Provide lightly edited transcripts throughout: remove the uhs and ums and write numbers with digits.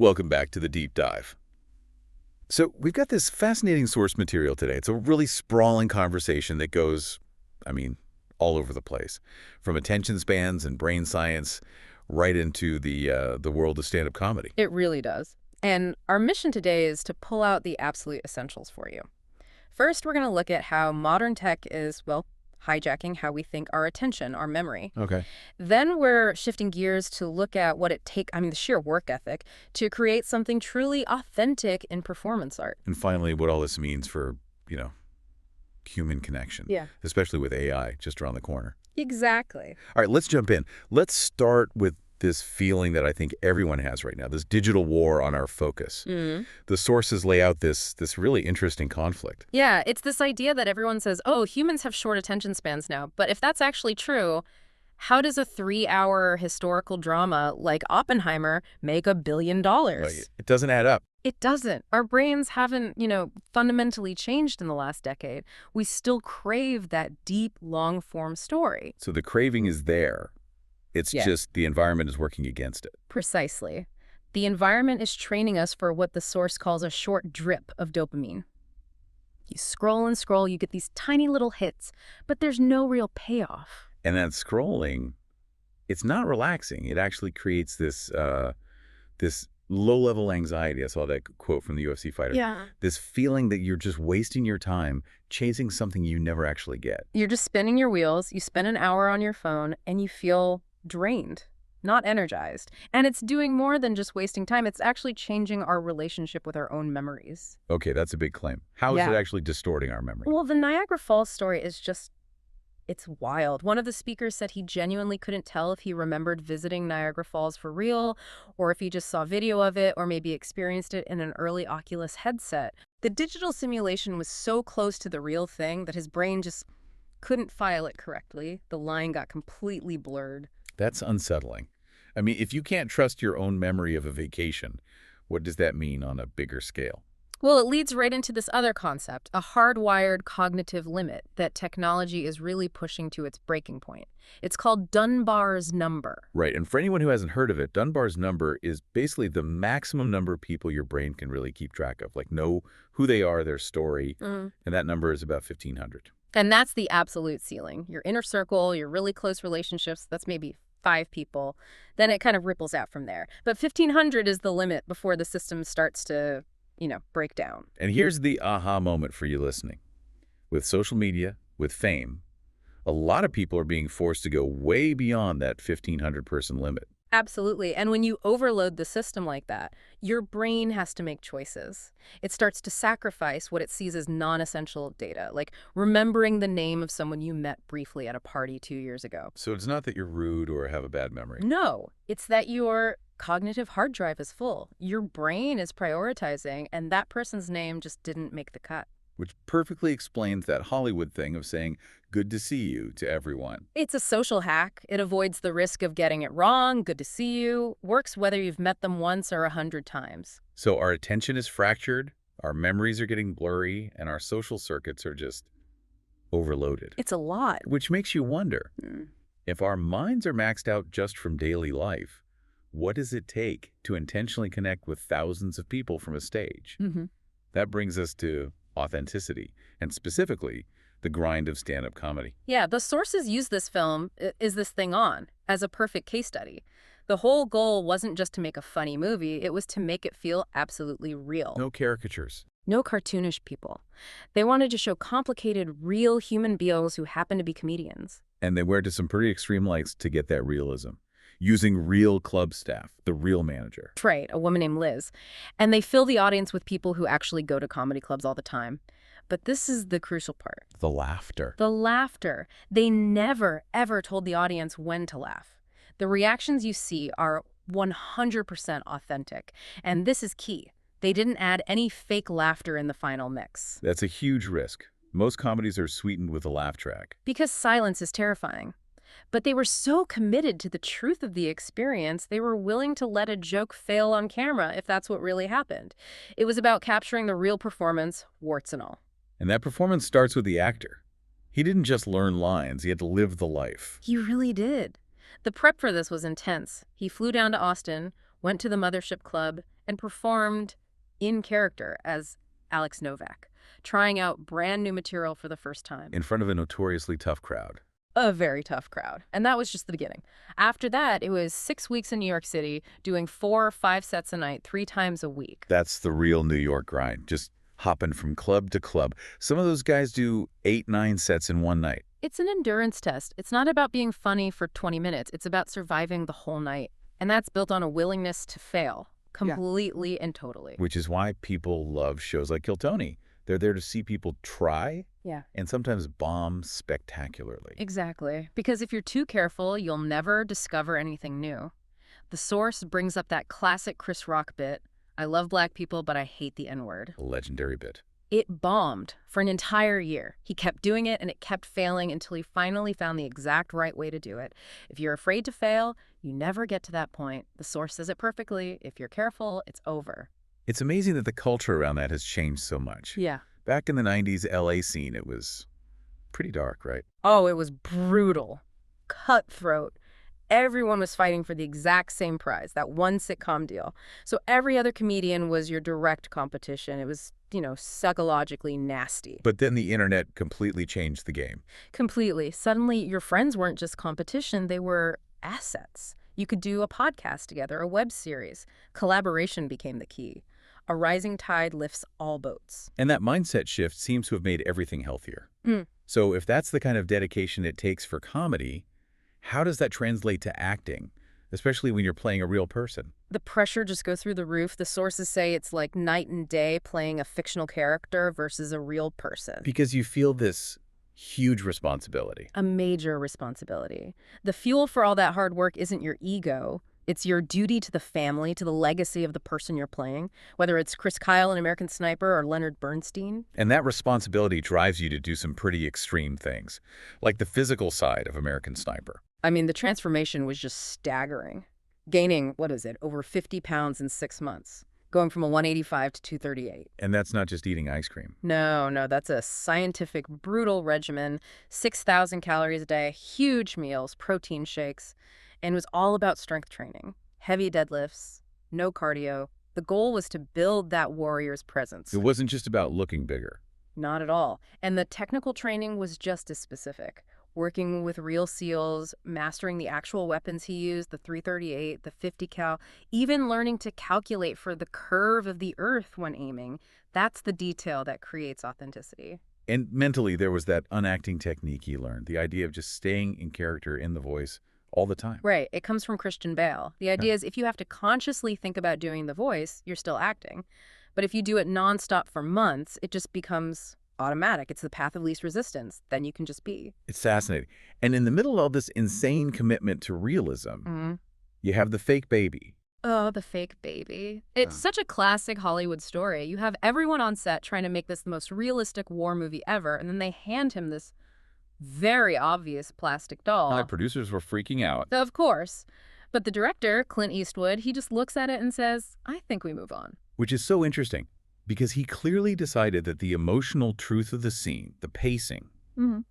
Welcome back to the deep dive. So we've got this fascinating source material today. It's a really sprawling conversation that goes, I mean, all over the place, from attention spans and brain science right into the world of stand-up comedy. It really does. And our mission today is to pull out the absolute essentials for you. First, we're going to look at how modern tech is, well, hijacking how we think our attention, our memory. Okay. Then we're shifting gears to look at what it takes, the sheer work ethic, to create something truly authentic in performance art. And finally, what all this means for, human connection. Yeah. Especially with AI just around the corner. Exactly. All right, let's jump in. Let's start with this feeling that I think everyone has right now, this digital war on our focus. The sources lay out this really interesting conflict. Yeah, it's this idea that everyone says, oh, humans have short attention spans now. But if that's actually true, how does a 3-hour historical drama like Oppenheimer make $1 billion? Right. It doesn't add up. It doesn't. Our brains haven't, fundamentally changed in the last decade. We still crave that deep, long-form story. So the craving is there. It's just the environment is working against it. Precisely. The environment is training us for what the source calls a short drip of dopamine. You scroll and scroll, you get these tiny little hits, but there's no real payoff. And that scrolling, it's not relaxing. It actually creates this low-level anxiety. I saw that quote from the UFC fighter. Yeah. This feeling that you're just wasting your time chasing something you never actually get. You're just spinning your wheels, you spend an hour on your phone, and you feel drained, not energized. And it's doing more than just wasting time. It's actually changing our relationship with our own memories. Okay, that's a big claim. How is it actually distorting our memory? Well, the Niagara Falls story is it's wild. One of the speakers said he genuinely couldn't tell if he remembered visiting Niagara Falls for real, or if he just saw video of it, or maybe experienced it in an early Oculus headset. The digital simulation was so close to the real thing that his brain just couldn't file it correctly. The line got completely blurred. That's unsettling. I mean, if you can't trust your own memory of a vacation, what does that mean on a bigger scale? Well, it leads right into this other concept, a hardwired cognitive limit that technology is really pushing to its breaking point. It's called Dunbar's number. Right, and for anyone who hasn't heard of it, Dunbar's number is basically the maximum number of people your brain can really keep track of, like know who they are, their story, and that number is about 1,500. And that's the absolute ceiling. Your inner circle, your really close relationships, that's maybe 5 people. Then it kind of ripples out from there. But 1,500 is the limit before the system starts to, break down. And here's the aha moment for you listening. With social media, with fame, a lot of people are being forced to go way beyond that 1,500-person limit. Absolutely. And when you overload the system like that, your brain has to make choices. It starts to sacrifice what it sees as non-essential data, like remembering the name of someone you met briefly at a party 2 years ago. So it's not that you're rude or have a bad memory. No, it's that your cognitive hard drive is full. Your brain is prioritizing, and that person's name just didn't make the cut. Which perfectly explains that Hollywood thing of saying, good to see you to everyone. It's a social hack. It avoids the risk of getting it wrong. Good to see you. Works whether you've met them once or 100 times. So our attention is fractured, our memories are getting blurry, and our social circuits are just overloaded. It's a lot. Which makes you wonder, if our minds are maxed out just from daily life, what does it take to intentionally connect with thousands of people from a stage? That brings us to authenticity, and specifically, the grind of stand-up comedy. Yeah, the sources use this film, Is This Thing On, as a perfect case study. The whole goal wasn't just to make a funny movie, it was to make it feel absolutely real. No caricatures. No cartoonish people. They wanted to show complicated, real human beings who happen to be comedians. And they wear to some pretty extreme lengths to get that realism. Using real club staff, the real manager. Right, a woman named Liz. And they fill the audience with people who actually go to comedy clubs all the time. But this is the crucial part. The laughter. The laughter. They never, ever told the audience when to laugh. The reactions you see are 100% authentic. And this is key. They didn't add any fake laughter in the final mix. That's a huge risk. Most comedies are sweetened with a laugh track. Because silence is terrifying. But they were so committed to the truth of the experience, they were willing to let a joke fail on camera if that's what really happened. It was about capturing the real performance, warts and all. And that performance starts with the actor. He didn't just learn lines, he had to live the life. He really did. The prep for this was intense. He flew down to Austin, went to the Mothership Club, and performed in character as Alex Novak, trying out brand new material for the first time. In front of a notoriously tough crowd. A very tough crowd. And that was just the beginning. After that, it was 6 weeks in New York City, doing 4 or 5 sets a night, 3 times a week. That's the real New York grind, just hopping from club to club. Some of those guys do 8, 9 sets in one night. It's an endurance test. It's not about being funny for 20 minutes. It's about surviving the whole night. And that's built on a willingness to fail completely and totally. Which is why people love shows like Kill Tony. They're there to see people try and sometimes bomb spectacularly. Exactly. Because if you're too careful, you'll never discover anything new. The Source brings up that classic Chris Rock bit, I love black people, but I hate the N-word. A legendary bit. It bombed for an entire year. He kept doing it, and it kept failing until he finally found the exact right way to do it. If you're afraid to fail, you never get to that point. The Source says it perfectly. If you're careful, it's over. It's amazing that the culture around that has changed so much. Yeah. Back in the 90s LA scene, it was pretty dark, right? Oh, it was brutal. Cutthroat. Everyone was fighting for the exact same prize, that one sitcom deal. So every other comedian was your direct competition. It was, psychologically nasty. But then the internet completely changed the game. Completely. Suddenly, your friends weren't just competition, they were assets. You could do a podcast together, a web series. Collaboration became the key. A rising tide lifts all boats. And that mindset shift seems to have made everything healthier. So if that's the kind of dedication it takes for comedy, how does that translate to acting, especially when you're playing a real person? The pressure just goes through the roof. The sources say it's like night and day playing a fictional character versus a real person. Because you feel this huge responsibility. A major responsibility. The fuel for all that hard work isn't your ego. It's your duty to the family, to the legacy of the person you're playing, whether it's Chris Kyle in American Sniper or Leonard Bernstein. And that responsibility drives you to do some pretty extreme things, like the physical side of American Sniper. I mean, the transformation was just staggering. Gaining, over 50 pounds in 6 months, going from a 185 to 238. And that's not just eating ice cream. No, that's a scientific, brutal regimen, 6,000 calories a day, huge meals, protein shakes, and it was all about strength training, heavy deadlifts, no cardio. The goal was to build that warrior's presence. It wasn't just about looking bigger. Not at all. And the technical training was just as specific. Working with real SEALs, mastering the actual weapons he used, the 338, the 50 cal, even learning to calculate for the curve of the earth when aiming. That's the detail that creates authenticity. And mentally, there was that unacting technique he learned, the idea of just staying in character in the voice all the time. Right. It comes from Christian Bale. The idea is if you have to consciously think about doing the voice, you're still acting. But if you do it nonstop for months, it just becomes automatic. It's the path of least resistance. Then you can just be. It's fascinating. And in the middle of all this insane commitment to realism, you have the fake baby. Oh, the fake baby. It's such a classic Hollywood story. You have everyone on set trying to make this the most realistic war movie ever, and then they hand him this very obvious plastic doll. Producers were freaking out. Of course. But the director, Clint Eastwood, he just looks at it and says, I think we move on. Which is so interesting, because he clearly decided that the emotional truth of the scene, the pacing,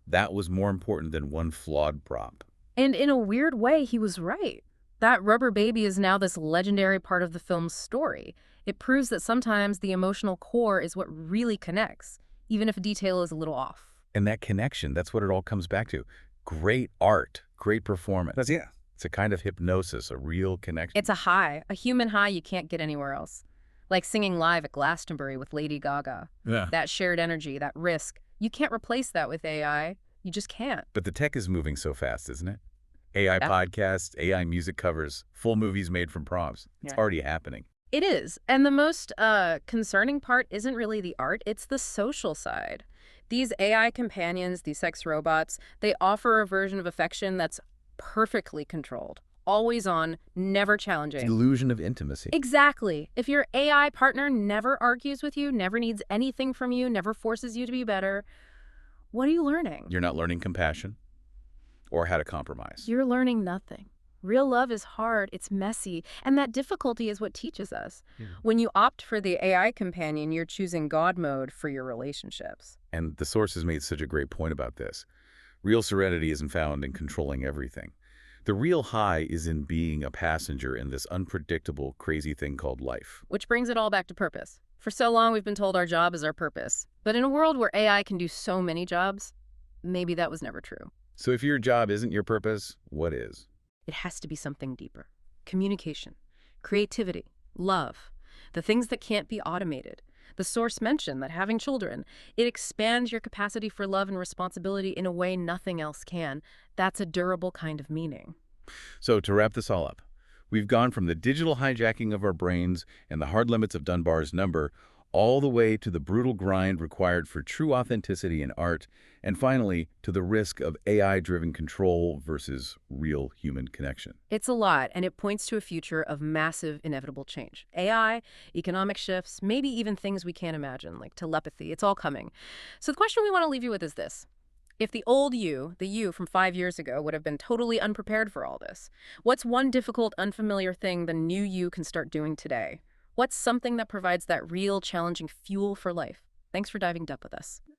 that was more important than one flawed prop. And in a weird way, he was right. That rubber baby is now this legendary part of the film's story. It proves that sometimes the emotional core is what really connects, even if a detail is a little off. And that connection, that's what it all comes back to. Great art, great performance. It's a kind of hypnosis, a real connection. It's a high, a human high you can't get anywhere else. Like singing live at Glastonbury with Lady Gaga. That shared energy, that risk. You can't replace that with AI. You just can't. But the tech is moving so fast, isn't it? AI podcasts, AI music covers, full movies made from prompts. It's already happening. It is. And the most concerning part isn't really the art, it's the social side. These AI companions, these sex robots, they offer a version of affection that's perfectly controlled. Always on, never challenging. The illusion of intimacy. Exactly. If your AI partner never argues with you, never needs anything from you, never forces you to be better, what are you learning? You're not learning compassion or how to compromise. You're learning nothing. Real love is hard, it's messy, and that difficulty is what teaches us. When you opt for the AI companion, you're choosing God mode for your relationships. And the source has made such a great point about this. Real serenity isn't found in controlling everything. The real high is in being a passenger in this unpredictable, crazy thing called life. Which brings it all back to purpose. For so long, we've been told our job is our purpose. But in a world where AI can do so many jobs, maybe that was never true. So if your job isn't your purpose, what is? It has to be something deeper. Communication, creativity, love, the things that can't be automated. The source mentioned that having children, it expands your capacity for love and responsibility in a way nothing else can. That's a durable kind of meaning. So to wrap this all up, we've gone from the digital hijacking of our brains and the hard limits of Dunbar's number all the way to the brutal grind required for true authenticity in art, and finally to the risk of AI-driven control versus real human connection. It's a lot, and it points to a future of massive, inevitable change. AI, economic shifts, maybe even things we can't imagine, like telepathy. It's all coming. So the question we want to leave you with is this. If the old you, the you from 5 years ago, would have been totally unprepared for all this, what's one difficult, unfamiliar thing the new you can start doing today? What's something that provides that real, challenging fuel for life? Thanks for diving deep with us.